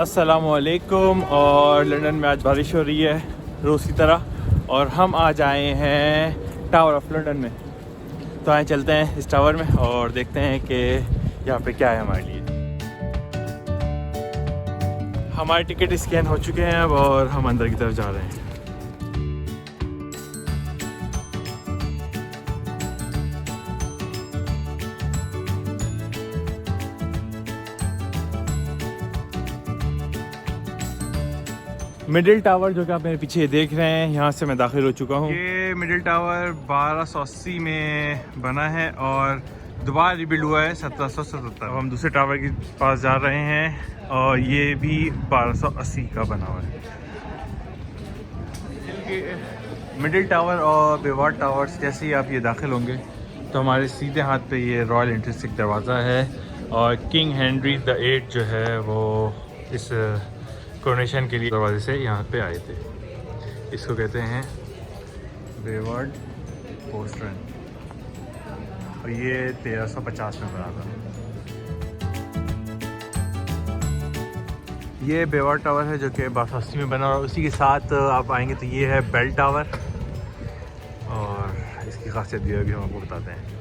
अस्सलामुअलैकुम। और लंदन में आज बारिश हो रही है रोज़ की तरह, और हम आज आए हैं टावर ऑफ लंदन में। तो आए चलते हैं इस टावर में और देखते हैं कि यहाँ पे क्या है हमारे लिए। हमारे टिकट स्कैन हो चुके हैं अब और हम अंदर की तरफ जा रहे हैं। मिडिल टावर जो कि आप मेरे पीछे देख रहे हैं, यहाँ से मैं दाखिल हो चुका हूँ। ये मिडिल टावर 1280 में बना है और दोबारा रिबिल्ड हुआ है 1777। अब हम दूसरे टावर के पास जा रहे हैं और ये भी 1280 का बना हुआ है। मिडिल टावर और बेवार्ड टावर्स जैसे ही आप ये दाखिल होंगे तो हमारे सीधे हाथ पे ये रॉयल इंटरेस्टिक दरवाज़ा है और किंग हेनरी द 8 जो है वो इस कोरोनेशन के लिए दरवाजे से यहाँ पे आए थे। इसको कहते हैं बेवार्ड पोस्टरन और ये 1350 में बना था। ये बेवार्ड टावर है जो कि 1280 में बना और उसी के साथ आप आएंगे तो ये है बेल टावर और इसकी खासियत भी अभी हम आपको बताते हैं।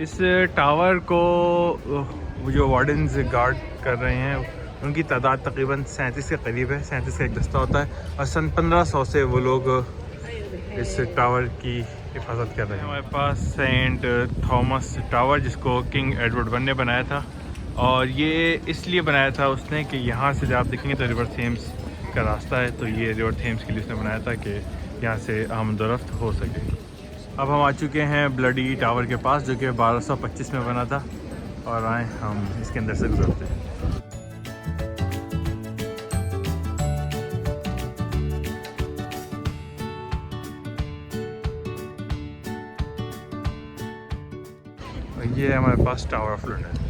इस टावर को जो वार्डन्स गार्ड कर रहे हैं उनकी तादाद तकरीबन 37 के करीब है। 37 का एक दस्ता होता है और सन 1500 से वो लोग इस टावर की हिफाजत कर रहे हैं। हमारे पास सेंट थॉमस टावर जिसको किंग एडवर्ड वन ने बनाया था और ये इसलिए बनाया था उसने कि यहाँ से जब आप देखेंगे तो रिवर थेम्स का रास्ता है, तो ये रिवर थेम्स के लिए उसने बनाया था कि यहाँ से आमदोरफ्त हो सके। अब हम आ चुके हैं ब्लडी टावर के पास जो कि 1225 में बना था और आए हम इसके अंदर से गुजरते हैं। और ये हमारे पास टावर ऑफ लंदन।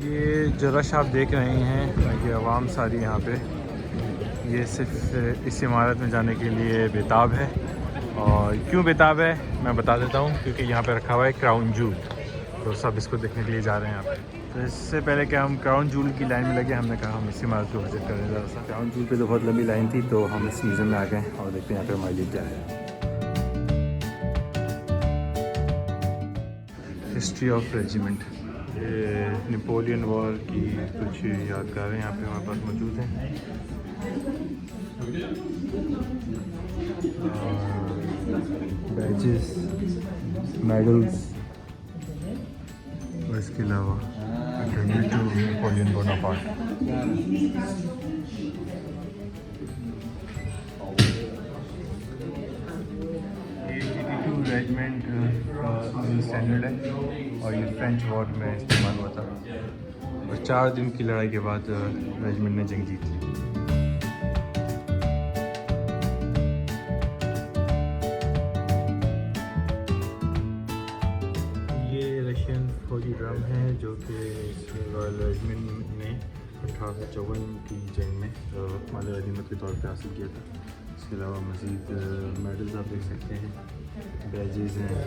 ये जो रश आप देख रहे हैं ये आवाम सारी यहाँ पे ये सिर्फ इस इमारत में जाने के लिए बेताब है। और क्यों बेताब है मैं बता देता हूँ, क्योंकि यहाँ पे रखा हुआ है क्राउन जूल, तो सब इसको देखने के लिए जा रहे हैं यहाँ पे। तो इससे पहले कि हम क्राउन जूल की लाइन में लगे हमने कहा हम इस इमारत को विजिट करें ज़रा सा। क्राउन जूल पे तो बहुत लंबी लाइन थी तो हम इस म्यूज़ियम में आ गए और देखते हैं यहाँ पे हमारे लिए क्या है। हिस्ट्री ऑफ रेजिमेंट, ये नेपोलियन वॉर की कुछ यादगारें यहाँ पे हमारे पास मौजूद हैं। बैजेस, मेडल्स और इसके अलावा नेपोलियन बोनापार्ट। रेजिमेंट स्टैंडर्ड है और ये फ्रेंच वॉर में इस्तेमाल हुआ था और 4 दिन की लड़ाई के बाद रेजिमेंट ने जंग जीती। ये रशियन फौजी ड्रम है जो कि रॉयल रेजिमेंट ने 1854 की जंग में माल गनीमत के तौर पे हासिल किया था। इसके अलावा मज़ीद मेडल्स आप देख सकते हैं, बैजेस हैं,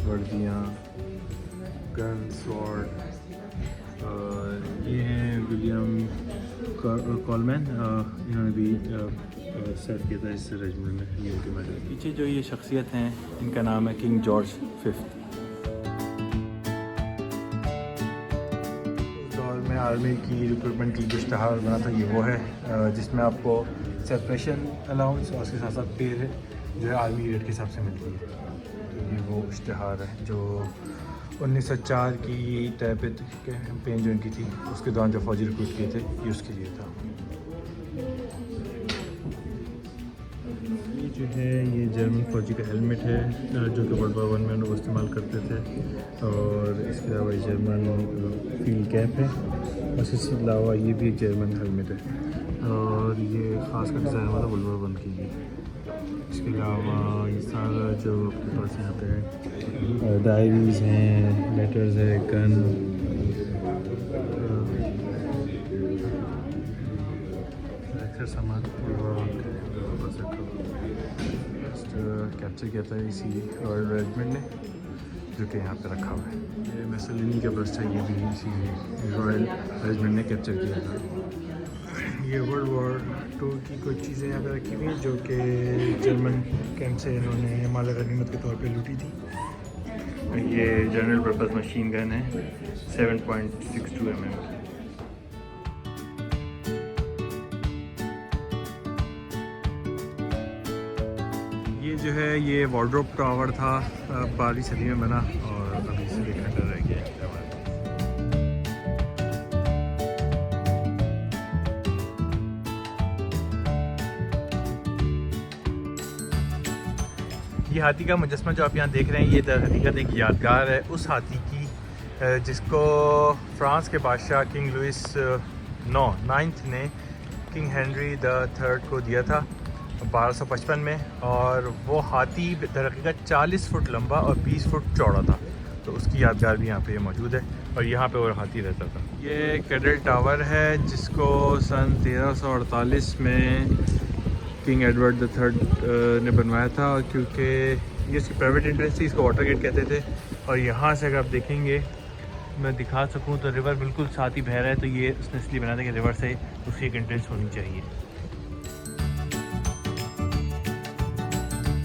वर्दियाँ, गन, स्वॉर्ड। ये हैं विलियम कॉलमैन, इन्होंने भी सर्व किया था इस रेजिमेंट में। ये उनके मेडल। पीछे जो ये शख्सियत हैं इनका नाम है किंग जॉर्ज 5। उस दौर में आर्मी की रिक्रूटमेंट की जो इश्तहार बना था ये वो है जिसमें आपको सेपरेशन अलाउंस और उसके साथ साथ पे है जो है आर्मी रेट के हिसाब से मिलती है। तो ये वो इश्तहार है जो 1904 की तैबियत कैंपेन जो इनकी थी उसके दौरान जो फौजी रिक्रूट किए थे ये उसके लिए था। जो है ये जर्मन फौजी का हेलमेट है जो कि वर्ल्ड वॉर 1 में लोग इस्तेमाल करते थे। और इसके अलावा ये जर्मन फील्ड कैप है और इसके अलावा ये भी एक जर्मन हेलमेट है और ये ख़ास कर डिज़ाइन वाला वर्ल्ड वॉर 1 की है। इसके अलावा ये सारा जो आपके पास यहाँ पे डायरीज़ हैं, लेटर्स है, गन, अक्सर सामान कैप्चर किया था इसी रॉयल रेजिमेंट ने जो कि यहाँ पे रखा हुआ है। ये मैसलिनी का बस था, ये भी इसी रॉयल रेजिमेंट ने कैप्चर किया था। ये वर्ल्ड वॉर 2 की कुछ चीज़ें यहाँ पे रखी हुई हैं जो कि जर्मन कैंप से इन्होंने माल गनीमत के तौर पे लूटी थी। ये जनरल पर्पस मशीन गन है 7.62 mm। ये जो है ये वार्डरोब टावर था, 12वीं सदी में बना और अभी से एक खंडर रह गया है। ये हाथी का मुजस्मा जो आप यहाँ देख रहे हैं ये हकीकत एक यादगार है उस हाथी की जिसको फ्रांस के बादशाह किंग लुइस 9th ने किंग हेनरी III को दिया था 1255 में। और वो हाथी दरहकीकत 40 फुट लंबा और 20 फुट चौड़ा था, तो उसकी यादगार भी यहाँ पे मौजूद है और यहाँ पे वो हाथी रहता था। ये कैडल टावर है जिसको सन 1348 में किंग एडवर्ड III ने बनवाया था और क्योंकि ये इसकी प्राइवेट इंटरेस्ट थी इसको वाटर गेट कहते थे। और यहाँ से अगर आप देखेंगे मैं दिखा सकूँ तो रिवर बिल्कुल साथ ही बह रहा है, तो ये उसने इसलिए बना था कि रिवर से उसकी एक एंट्रेंस होनी चाहिए।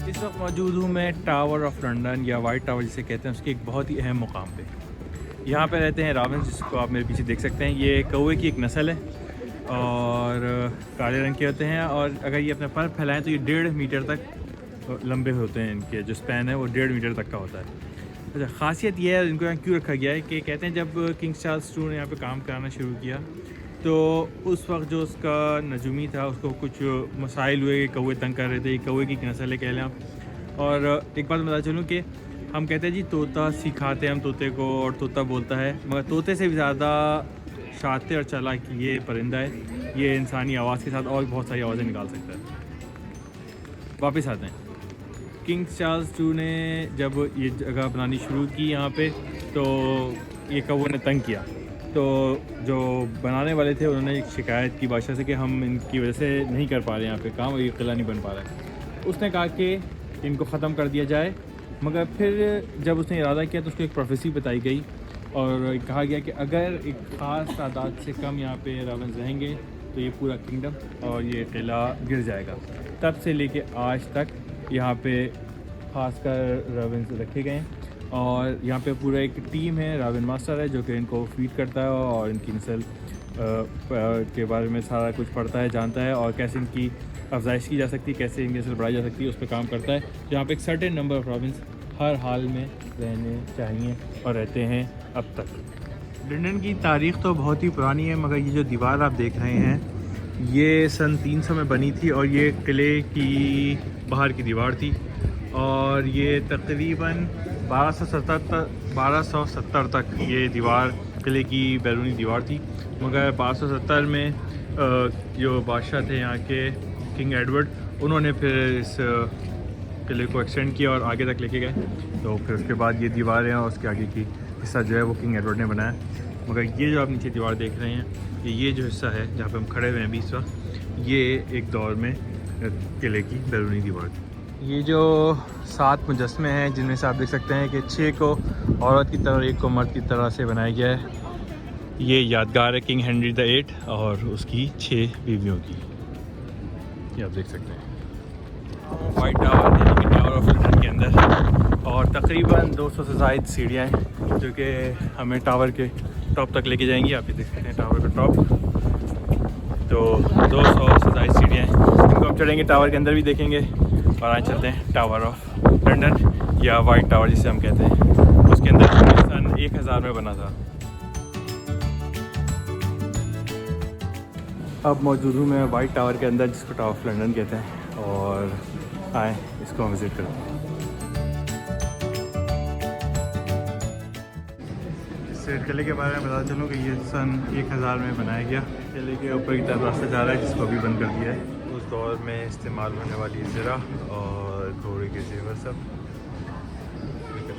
इस वक्त मौजूद हूँ मैं टावर ऑफ लंदन या वाइट टावर जिसे कहते हैं, उसके एक बहुत ही अहम मुकाम पे। यहाँ पे रहते हैं रावंस, जिसको आप मेरे पीछे देख सकते हैं। ये कौवे की एक नस्ल है और काले रंग के होते हैं और अगर ये अपने पर फैलाएं तो ये 1.5 मीटर तक लंबे होते हैं। इनके जो स्पैन है वो 1.5 मीटर तक का होता है। अच्छा, ख़ासियत ये है इनको यहाँ क्यों रखा गया है कि कहते हैं जब किंग चार्ल्स II ने यहाँ पे काम कराना शुरू किया तो उस वक्त जो उसका नजूमी था उसको कुछ मसाइल हुए कि कौवे तंग कर रहे थे। कौवे की नस्ल है कह लें आप। और एक बात बता चलूँ कि हम कहते हैं जी तोता सिखाते हैं हम तोते को और तोता बोलता है, मगर तोते से भी ज़्यादा शातिर और चालाक ये परिंदा है। ये इंसानी आवाज़ के साथ और बहुत सारी आवाज़ें निकाल सकता है। वापस आते हैं, किंग चार्ल्स II ने जब ये जगह बनानी शुरू की यहाँ पे तो ये कौवे ने तंग किया, तो जो बनाने वाले थे उन्होंने एक शिकायत की बादशाह से कि हम इनकी वजह से नहीं कर पा रहे यहाँ पे काम, ये किला नहीं बन पा रहा है। उसने कहा कि इनको ख़त्म कर दिया जाए, मगर फिर जब उसने इरादा किया तो उसको एक प्रोफेसी बताई गई और कहा गया कि अगर एक ख़ास तादाद से कम यहाँ पे रावंस रहेंगे तो ये पूरा किंगडम और ये किला गिर जाएगा। तब से लेके आज तक यहाँ पे ख़ासकर रावंस रखे गए हैं और यहाँ पे पूरा एक टीम है, रावन मास्टर है जो कि इनको फीड करता है और इनकी नस्ल के बारे में सारा कुछ पढ़ता है, जानता है और कैसे इनकी अफजाइश की जा सकती है, कैसे इनकी नस्ल बढ़ाई जा सकती है, उस पर काम करता है। जहाँ पे एक सर्टेन नंबर ऑफ रावंस हर हाल में रहने चाहिए और रहते हैं अब तक। लंदन की तारीख़ तो बहुत ही पुरानी है, मगर ये जो दीवार आप देख रहे हैं ये सन 300 में बनी थी और ये किले की बाहर की दीवार थी और ये तकरीबन 1270 तक ये दीवार किले की बैरूनी दीवार थी। मगर 1270 में जो बादशाह थे यहाँ के किंग एडवर्ड, उन्होंने फिर इस किले को एक्सटेंड किया और आगे तक लेके गए। तो फिर उसके बाद ये दीवारें और उसके आगे की हिस्सा जो है वो किंग एडवर्ड ने बनाया। मगर ये जो आप नीचे दीवार देख रहे हैं ये जो हिस्सा है जहाँ पे हम खड़े हुए हैं अभी इस वक्त, ये एक दौर में किले की बैरूनी दीवार थी। ये जो 7 मुजस्मे हैं जिनमें से आप देख सकते हैं कि 6 को औरत की तरह और 1 को मर्द की तरह से बनाया गया है। ये यादगार है किंग हेनरी VIII और उसकी 6 बीवियों की, ये आप देख सकते हैं। वाइट टावर यानी कि टावर ऑफ लंदन के अंदर और तकरीबन 200 से ज़ायद सीढ़ियाँ हैं जो कि हमें टावर के टॉप तक लेके जाएंगी। आप ये देख सकते हैं टावर का टॉप, तो 200 से ज़ायद सीढ़ियाँ हैं, इनको हम चढ़ेंगे, टावर के अंदर भी देखेंगे और आज चलते हैं टावर ऑफ लंदन या वाइट टावर जिसे हम कहते हैं। उसके अंदर सन 1000 में बना था। अब मौजूद हूँ मैं वाइट टावर के अंदर जिसको टावर ऑफ लंदन कहते हैं और आए इसको विज़िट करें। इस किले के बारे में बता चलूँ कि ये सन 1000 में बनाया गया। किले के ऊपर की तरफ रास्ता जा रहा है जिसको अभी बंद कर दिया है। उस दौर में इस्तेमाल होने वाली ज़रा और घोड़े के जेवर सब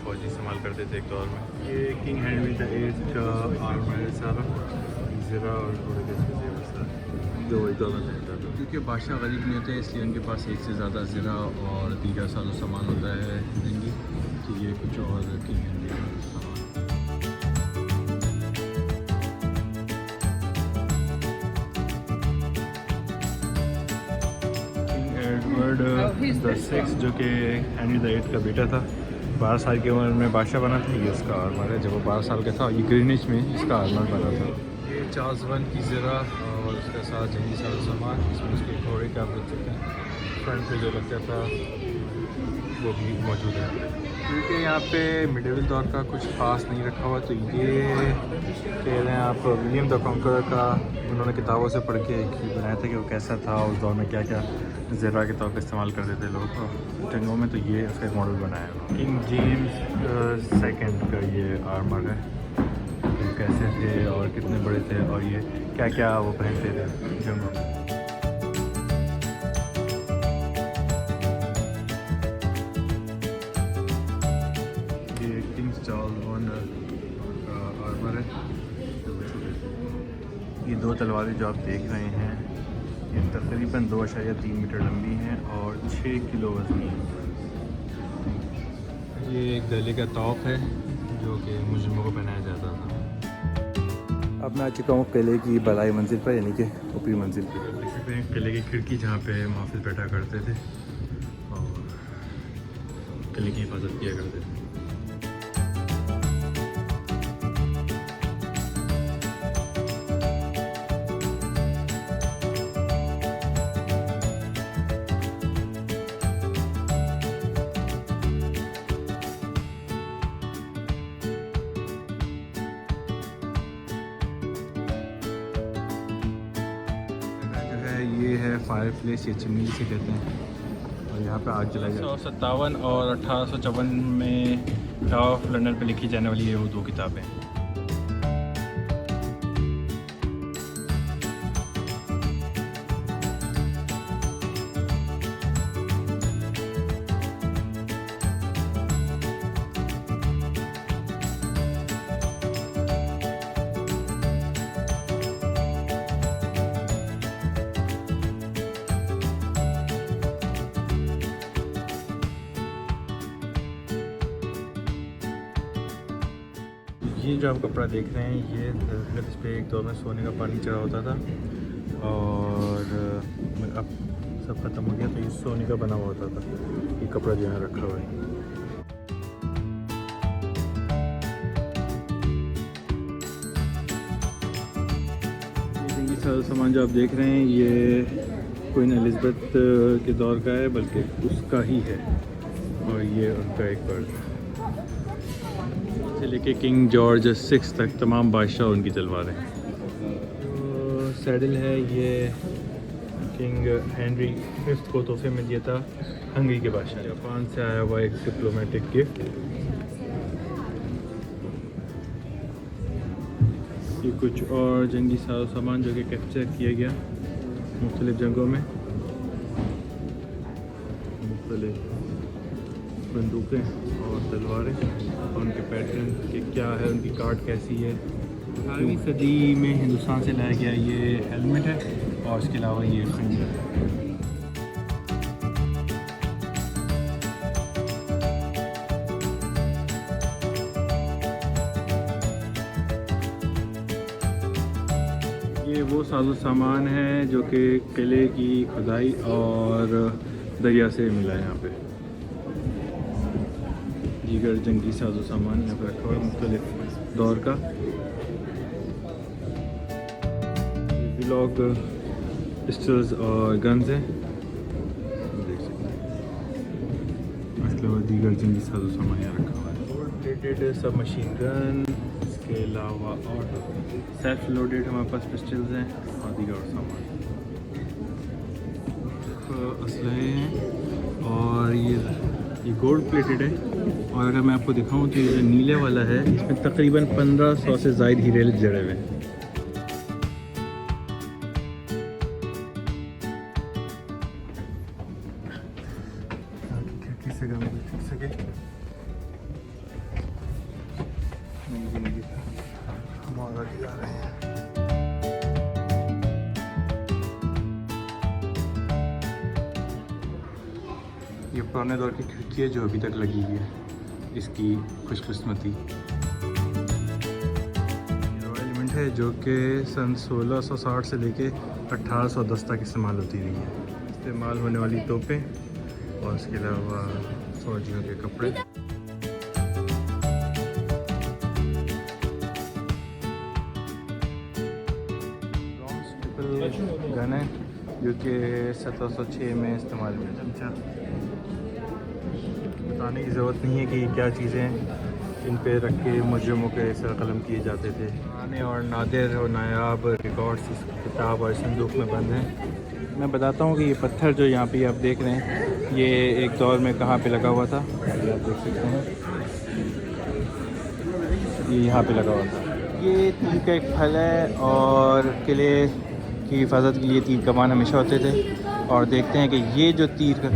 फौजी इस्तेमाल करते थे एक दौर में। ये किंग हेनरी VIII का आर्मर है सारा, ज़रा और घोड़े के जेवर सारा जो वही दौर में पहनता था। क्योंकि बादशाह गरीब नहीं होते इसलिए उनके पास एक से ज़्यादा ज़रा और दीगर सालो सामान होता है जंगी, तो ये कुछ और किंग हेनरी का सामान। एडवर्ड VI जो कि हेनरी VIII का बेटा था, 12 साल की उम्र में बादशाह बना था। ये इसका आर्मर है, जब वो 12 साल का था ये ग्रीनिच में इसका आर्मर बना था। ये चार्ल्स I की ज़रा और उसके साथ जंगी सारा सामान, इसमें उसके घोड़े का आप देख सकते हैं फ्रंट पे जो लगता था वो भी मौजूद है। क्योंकि यहाँ पे मिडिवल दौर का कुछ ख़ास नहीं रखा हुआ, तो ये कह रहे हैं आप विलियम द कॉन्करर का उन्होंने किताबों से पढ़ के बनाया था कि वो कैसा था उस दौर में, क्या क्या ज़रा के तौर पर इस्तेमाल करते थे लोग जंगों में, तो ये उसका एक मॉडल बनाया है। किंग जेम्स II का ये आर्मर है, तो कैसे थे और कितने बड़े थे और ये क्या क्या वो पहनते थे जंगों में। ये किंग्स चार्ल्स I आर्मर है। ये दो तलवारें जो आप देख रहे हैं ये तकरीबन 2.3 मीटर लंबी हैं और 6 किलो वज़नी है। ये एक गले का तौक है जो कि मुजरिमों को पहनाया जाता था। अब मैं आ चुका हूँ किले की बलाई मंजिल पर, यानी कि ऊपरी मंजिल पर। देख सकते हैं किले की खिड़की जहाँ पे मुहाफ़िज़ बैठा करते थे और किले की हिफाजत किया करते थे। ये है फायर प्लेस, ये चिमनी से कहते हैं, और यहाँ पे आग जलाई जाती है। 1957 और 1854 में टावर ऑफ लंदन पे लिखी जाने वाली ये वो दो किताबें। ये जो आप कपड़ा देख रहे हैं ये दरअसल इस पर एक दौर में सोने का पानी चढ़ा होता था और अब सब ख़त्म हो गया, तो ये सोने का बना हुआ होता था। ये कपड़ा जो है रखा हुआ है। ये सारा सामान जो आप देख रहे हैं ये क्वीन एलिज़ाबेथ के दौर का है, बल्कि उसका ही है, और ये उनका एक बर्ड है। से लेके किंग जॉर्ज VI तक तमाम बादशाह उनकी तलवारें। तो सैडल है ये किंग हेनरी V को तोहफे में दिया था हंगरी के बादशाह। जापान से आया हुआ एक डिप्लोमेटिक गिफ्ट। ये कुछ और जंगी सारो सामान जो कि कैप्चर किया गया मुख्तलिफ जंगों में, मुख्तलिफ बंदूकें और तलवारें और उनके पैटर्न के क्या है, उनकी कार्ड कैसी है। 18वीं सदी में हिंदुस्तान से लाया गया ये हेलमेट है और इसके अलावा ये खंजर है। ये वो साजो सामान है जो कि किले की खुदाई और दरिया से मिला है। यहाँ पे दीगर जंगी साजो सामान यहाँ पर रखा हुआ है मुख्तलिफ दौर का। व्लॉग पिस्टल्स और गन्स हैं, देख सकते हैं। इसके अलावा दीगर जंगी साजो सामान यहाँ रखा हुआ है। लोडेड सब मशीन गन, इसके अलावा और सेल्फ लोडेड हमारे पास पिस्टल्स हैं और दीगर और सामान असलहे हैं और ये गोल्ड प्लेटेड है। और अगर मैं आपको दिखाऊं तो ये जो नीले वाला है इसमें तकरीबन 1500 से ज़ायद हीरे जड़े हुए हैं। से सके बहुत आगे जा रहे हैं। ये पुराने दौर की खिड़की है जो अभी तक लगी हुई है, इसकी खुशकिस्मती। रॉयल एलिमेंट है जो कि सन 1660 से लेके 1810 तक इस्तेमाल होती रही है। इस्तेमाल होने वाली तोपें और इसके अलावा फौजियों के कपड़े। गन है जो कि 1706 में इस्तेमाल हुआ। चमचा बताने की ज़रूरत नहीं है कि क्या चीज़ें इन पे रख के मुजरिमों के सर कलम किए जाते थे। पुराने और नादिर और नायाब रिकॉर्ड्स इस किताब और संदूक में बंद हैं। मैं बताता हूँ कि ये पत्थर जो यहाँ पे आप देख रहे हैं ये एक दौर में कहाँ पे लगा हुआ था। ये आप देख सकते हैं, ये यहाँ पे लगा हुआ था। ये तीर का एक फल है और किले की हिफाजत के लिए तीर कमान हमेशा होते थे। और देखते हैं कि ये जो तीर का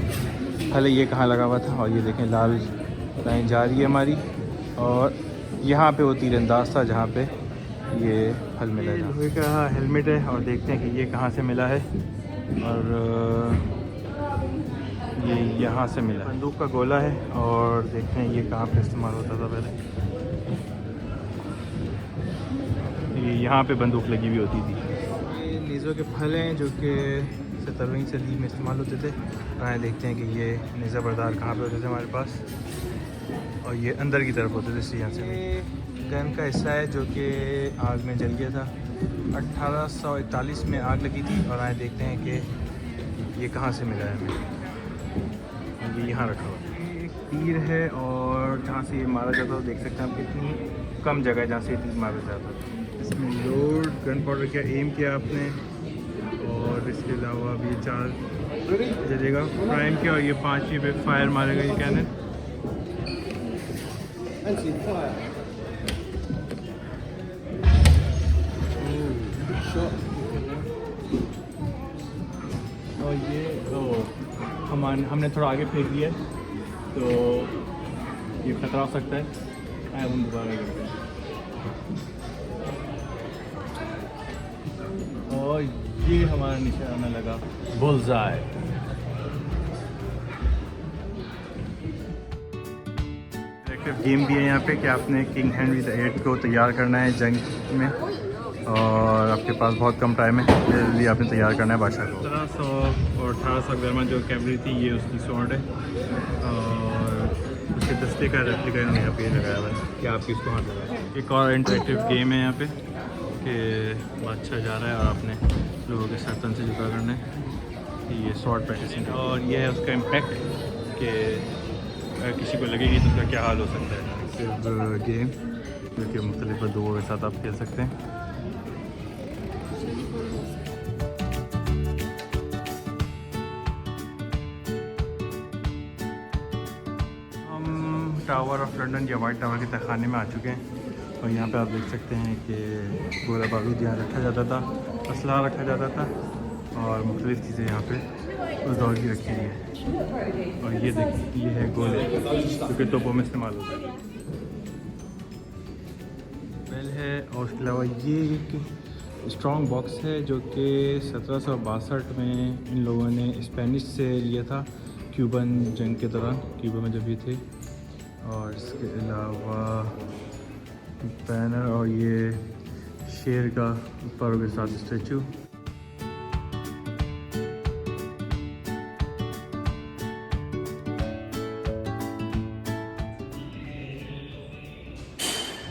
फल है ये कहाँ लगा हुआ था। और ये देखें लाल लाइन जा रही है हमारी, और यहाँ पे वो तीरंदाज था जहाँ पे ये फल मिला है। लोहे का हेलमेट है और देखते हैं कि ये कहाँ से मिला है। और ये यहाँ से मिला। बंदूक का गोला है और देखते हैं ये कहाँ पे इस्तेमाल होता था पहले। ये यहाँ पे बंदूक लगी हुई होती थी। ये नेज़ों के फल हैं जो कि 17वीं सदी में इस्तेमाल होते थे। आए देखते हैं कि ये नेज़ा बरदार कहाँ पे होते थे हमारे पास, और ये अंदर की तरफ होते थे सीढ़ियों से। ये गन का हिस्सा है जो कि आग में जल गया था। 1841 में आग लगी थी। और आए देखते हैं कि ये कहाँ से मिला है हमें। ये यहाँ रखा हुआ है। ये एक तीर है और जहाँ से ये मारा जाता है देख सकते हैं आप कितनी कम जगह है जहाँ से ये तीर मारा जाता है। इसमें लोड गन पाउडर किया, एम किया आपने, और इसके अलावा भी 4 जलेगा प्राइम किया, और ये 5वीं पे फायर मारेगा ये कैनन। और ये हमने थोड़ा आगे फेंक दिया तो ये खतरा हो सकता है। हम दोबारा करते हैं। और ये हमारा निशाना लगा बुल्सआई। गेम भी है यहाँ पे कि आपने किंग हेनरी VIII को तैयार करना है जंग में, और आपके पास बहुत कम टाइम है, जल्दी आपने तैयार करना है बादशाह को। 1700 और 1800 गर्मा जो कैवलरी थी ये उसकी स्वॉर्ड है, और उसके दस्ते का रेप्लिका इन्होंने यहाँ पे लगाया हुआ है कि आप किसको हाथ लगाएं। एक और इंटरेक्टिव गेम है यहाँ पे कि बादशाह जा रहा है और आपने लोगों के सर तन से जुदा करना है। ये स्वॉर्ड प्रैक्टिसिंग, और ये है उसका इम्पैक्ट कि अगर किसी को लगेगी तो उसका क्या हाल हो सकता है। सिर्फ गेम जो कि मुख्तलिफ बंदूकों के साथ आप खेल सकते हैं। हम टावर ऑफ लंदन या वाइट टावर के तहखाने में आ चुके हैं, और यहाँ पे आप देख सकते हैं कि गोला बारूद यहाँ रखा जाता था, असलहा रखा जाता था, और मुख्तलिफ़ चीज़ें यहाँ पे उस दौर की रखी हुई है। और ये देखिए ये है गोले जो कि तोपों में इस्तेमाल होता है। बेल है, और उसके अलावा ये एक स्ट्रॉन्ग बॉक्स है जो कि 1762 में इन लोगों ने स्पेनिश से लिया था क्यूबन जंग के दौरान, क्यूबा में जब ये थे। और इसके अलावा बैनर और ये शेर का परों के साथ स्टैचू।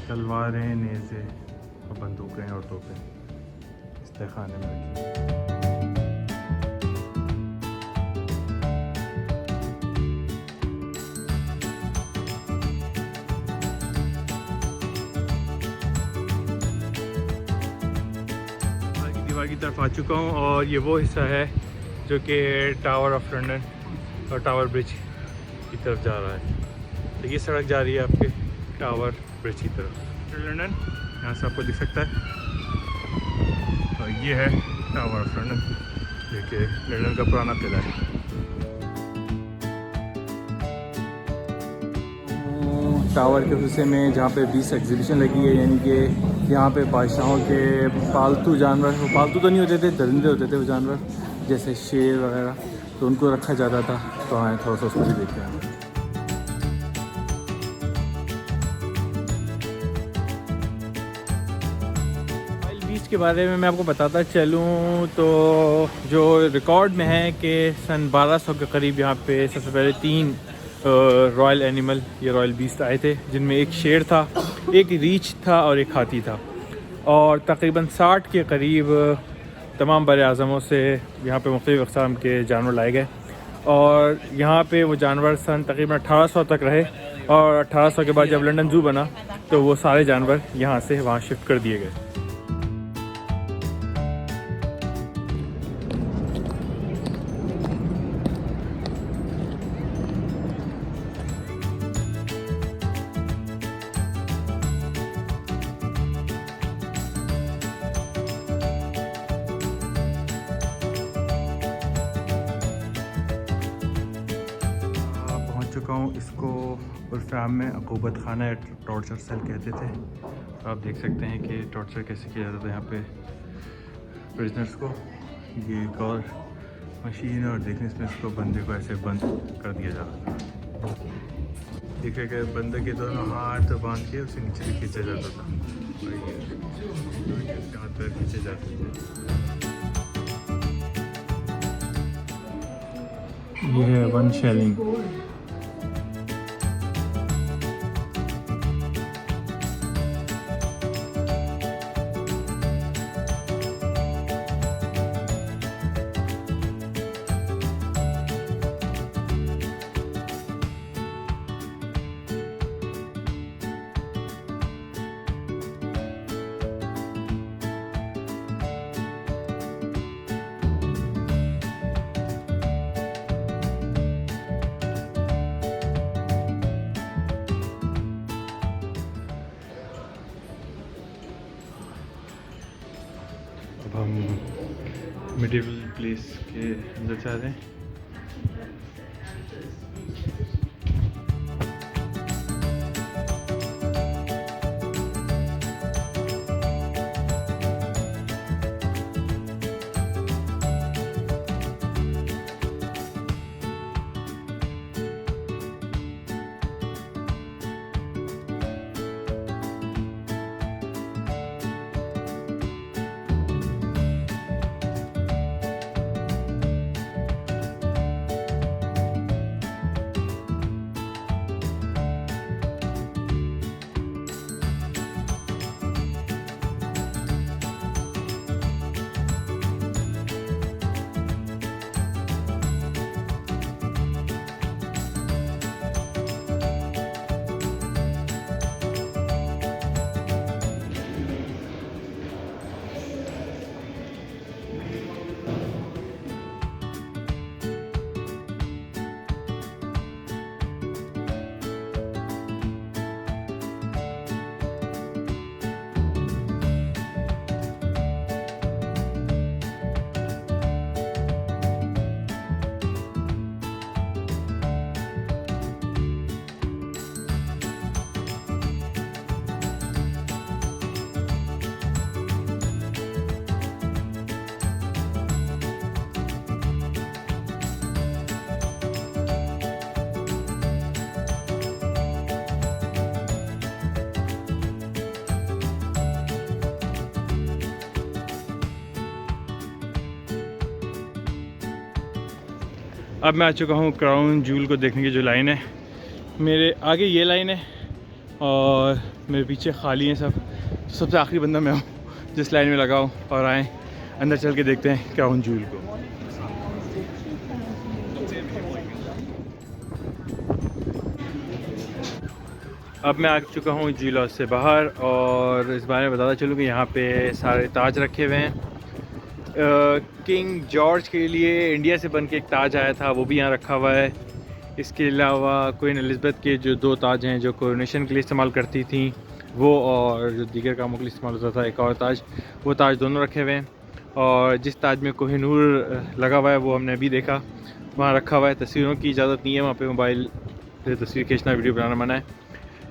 तलवारें, नेज़े और बंदूकें और तोपें इस तहखाने में रखी। दीवार की तरफ आ चुका हूँ, और ये वो हिस्सा है जो कि टावर ऑफ लंदन और टावर ब्रिज की तरफ जा रहा है। तो ये सड़क जा रही है आपके टावर ब्रिज की तरफ। लंदन यहाँ से आपको दिख सकता है, और ये है टावर ऑफ लंदन, जो कि लंदन का पुराना किला है। टावर के हिस्से में जहाँ पे 20 एग्जीबिशन लगी है, यानी कि यहाँ पे बादशाहों के पालतू जानवर, वो पालतू तो नहीं होते थे, दरिंदे होते थे वो जानवर, जैसे शेर वगैरह, तो उनको रखा जाता था। तो आए थोड़ा सा उसको भी देखते हैं। रॉयल बीच के बारे में मैं आपको बताता चलूँ तो जो रिकॉर्ड में है कि सन 1200 के करीब यहाँ पे सबसे पहले 3 रॉयल एनिमल या रॉयल बीस्ट आए थे, जिनमें एक शेर था, एक रीछ था और एक हाथी था। और तकरीबन 60 के करीब तमाम बर-ए-आज़मों से यहाँ पे मुख्तलिफ़ अक़साम के जानवर लाए गए, और यहाँ पे वो जानवर सन तकरीबन 1800 तक रहे। और 1800 के बाद जब लंदन ज़ू बना तो वो सारे जानवर यहाँ से वहाँ शिफ्ट कर दिए गए। चुका हूँ, इसको उर्फ़ाम में अक़ूबत खाना या टॉर्चर सेल कहते थे। तो आप देख सकते हैं कि टॉर्चर कैसे किया जाता था यहाँ पे प्रिजनर्स को। ये एक और मशीन है, और देखने इसमें इसको बंदे को ऐसे बंद कर दिया जाता था। देखिए कि बंदे के दोनों हाथ बांध के उसे नीचे से खींचा जाता था, हाथ पैर खींचे जाते थे। ये है 1 शेलिंग। अब हम मिडिवल प्लेस के अंदर जा रहे हैं। अब मैं आ चुका हूँ क्राउन जूल को देखने की जो लाइन है। मेरे आगे ये लाइन है और मेरे पीछे खाली हैं सब। सबसे आखिरी बंदा मैं हूँ जिस लाइन में लगा हूँ। और आए अंदर चल के देखते हैं क्राउन जूल को। अब मैं आ चुका हूँ जूल हाउस से बाहर और इस बारे में बताता चलूँ कि यहाँ पे सारे ताज रखे हुए हैं। किंग जॉर्ज के लिए इंडिया से बन के एक ताज आया था, वो भी यहाँ रखा हुआ है। इसके अलावा क्वीन एलिज़ाबेथ के जो 2 ताज हैं जो कोरोनेशन के लिए इस्तेमाल करती थी वो, और जो दीगर कामों के लिए इस्तेमाल होता था एक और ताज, वो ताज दोनों रखे हुए हैं। और जिस ताज में कोहिनूर लगा हुआ है वो हमने अभी देखा, वहाँ रखा हुआ है। तस्वीरों की इजाज़त नहीं है वहाँ पे, मोबाइल से तस्वीर खींचना, वीडियो बनाना मना है।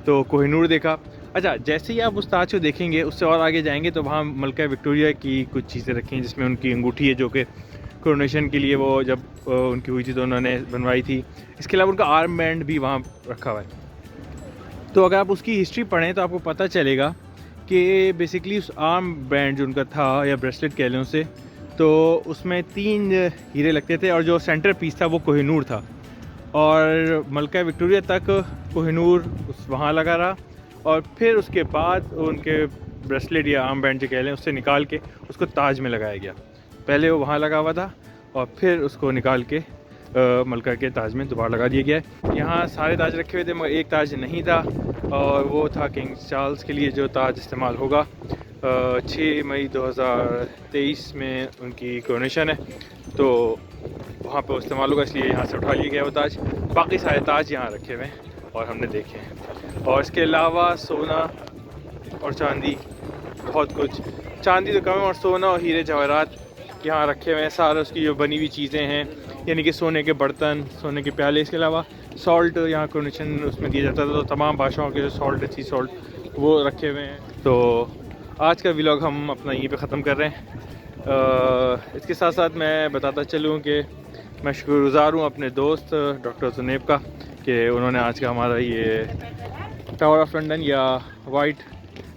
तो कोहिनूर देखा। अच्छा, जैसे ही आप उस ताज को देखेंगे उससे और आगे जाएंगे तो वहाँ मलका विक्टोरिया की कुछ चीज़ें रखी हैं, जिसमें उनकी अंगूठी है जो कि कोरोनेशन के लिए वो जब उनकी हुई थी तो उन्होंने बनवाई थी। इसके अलावा उनका आर्म बैंड भी वहाँ रखा हुआ है। तो अगर आप उसकी हिस्ट्री पढ़ें तो आपको पता चलेगा कि बेसिकली उस आर्म बैंड जो उनका था या ब्रेसलेट कह लें उसे, तो उसमें 3 हीरे लगते थे और जो सेंटर पीस था वो कोहिनूर था। और मलका विक्टोरिया तक कोहिनूर उस वहाँ लगा रहा, और फिर उसके बाद उनके ब्रेसलेट या आर्म बैंड जो कह लें उससे निकाल के उसको ताज में लगाया गया। पहले वो वहाँ लगा हुआ था और फिर उसको निकाल के मलका के ताज में दोबारा लगा दिया गया है। यहाँ सारे ताज रखे हुए थे मगर एक ताज नहीं था, और वो था किंग चार्ल्स के लिए जो ताज इस्तेमाल होगा। 6 मई 2023 में उनकी कोरोनेशन है, तो वहाँ पे इस्तेमाल होगा, इसलिए यहाँ से उठा लिया गया वो ताज। बाकी सारे ताज यहाँ रखे हुए हैं और हमने देखे हैं। और इसके अलावा सोना और चांदी, बहुत कुछ, चांदी तो कम है, और सोना और हीरे जवाहरात यहाँ रखे हुए हैं। सारे उसकी जो बनी हुई चीज़ें हैं, यानी कि सोने के बर्तन, सोने के प्याले। इसके अलावा सॉल्ट यहाँ कोरोनेशन उसमें दिया जाता था, तो तमाम बादशाहों के जो सॉल्ट, सी सॉल्ट, वो रखे हुए हैं। तो आज का व्लॉग हम अपना यहीं पे ख़त्म कर रहे हैं। इसके साथ साथ मैं बताता चलूँ कि मैं शुक्रगुज़ार हूँ अपने दोस्त डॉक्टर जुनैब का कि उन्होंने आज का हमारा ये टावर ऑफ लंदन या वाइट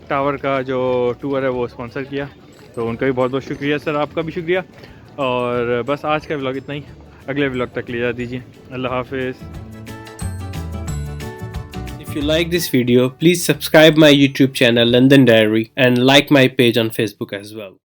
टावर का जो टूर है वो स्पॉन्सर किया, तो उनका भी बहुत बहुत शुक्रिया सर, आपका भी शुक्रिया। और बस आज का व्लॉग इतना ही, अगले व्लॉग तक ले जा दीजिए। अल्लाह हाफिज़। If you like this video, please subscribe my YouTube channel London Diary and like my page on Facebook as well.